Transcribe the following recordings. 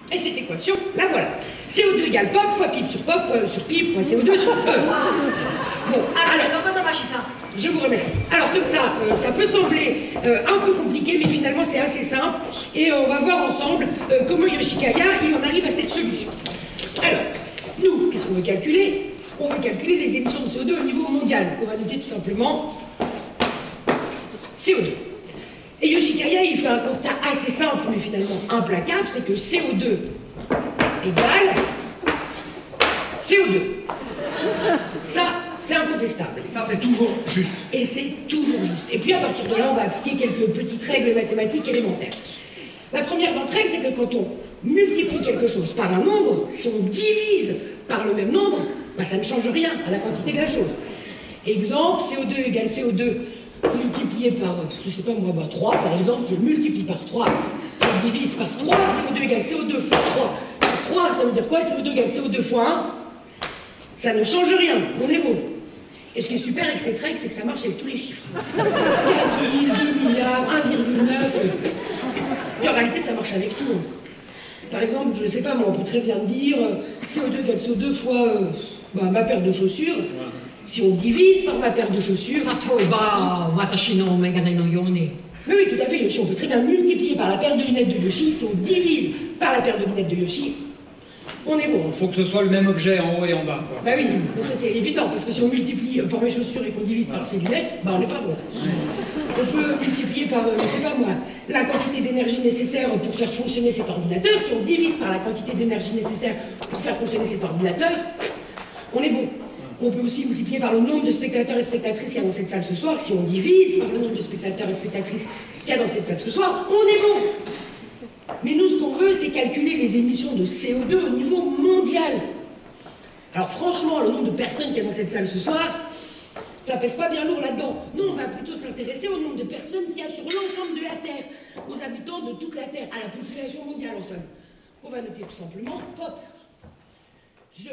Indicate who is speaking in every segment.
Speaker 1: Et cette équation, la voilà. CO2 égale pop fois pipe sur pipe fois CO2 sur E. Bon, je vous remercie. Alors comme ça, ça peut sembler un peu compliqué, mais finalement c'est assez simple. Et on va voir ensemble comment Yoshikaya, il en arrive à cette solution. Alors, nous, qu'est-ce qu'on veut calculer? On veut calculer les émissions de CO2 au niveau mondial. Donc on va noter tout simplement CO2. Et Yoshikaya, il fait un constat assez simple, mais finalement implacable, c'est que CO2 égale CO2. Ça, c'est incontestable.
Speaker 2: Et ça, c'est toujours juste.
Speaker 1: Et c'est toujours juste. Et puis à partir de là, on va appliquer quelques petites règles mathématiques élémentaires. La première d'entre elles, c'est que quand on multiplie quelque chose par un nombre, si on divise par le même nombre, bah, ça ne change rien à la quantité de la chose. Exemple, CO2 égale CO2 multiplié par, je sais pas moi, 3 par exemple, je multiplie par 3, je divise par 3, CO2 égale CO2 fois 3. Sur 3, ça veut dire quoi? CO2 égale CO2 fois 1. Ça ne change rien, on est bon. Et ce qui est super avec cette règle, c'est que ça marche avec tous les chiffres. 4 000, 2 milliards, 1,9. Et en réalité, ça marche avec tout. Par exemple, je ne sais pas, moi, on peut très bien dire CO2 égale CO2 fois ma paire de chaussures. Si on divise par ma paire de chaussures... Mais oui, tout à fait, Yoshi, on peut très bien multiplier par la paire de lunettes de Yoshi. Si on divise par la paire de lunettes de Yoshi, on est bon.
Speaker 2: Il faut que ce soit le même objet en haut et en bas, quoi.
Speaker 1: Bah oui, mais ça c'est évident, parce que si on multiplie par mes chaussures et qu'on divise par ses lunettes, bah on n'est pas bon. On peut multiplier par, je sais pas moi, la quantité d'énergie nécessaire pour faire fonctionner cet ordinateur. Si on divise par la quantité d'énergie nécessaire pour faire fonctionner cet ordinateur, on est bon. On peut aussi multiplier par le nombre de spectateurs et de spectatrices qu'il y a dans cette salle ce soir. Si on divise par le nombre de spectateurs et de spectatrices qu'il y a dans cette salle ce soir, on est bon. Mais nous, ce qu'on veut, c'est calculer les émissions de CO2 au niveau mondial. Alors franchement, le nombre de personnes qu'il y a dans cette salle ce soir, ça pèse pas bien lourd là-dedans. Nous, on va plutôt s'intéresser au nombre de personnes qu'il y a sur l'ensemble de la Terre, aux habitants de toute la Terre, à la population mondiale en somme. On va noter tout simplement, pop, je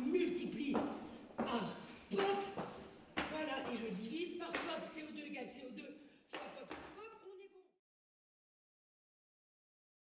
Speaker 1: multiplie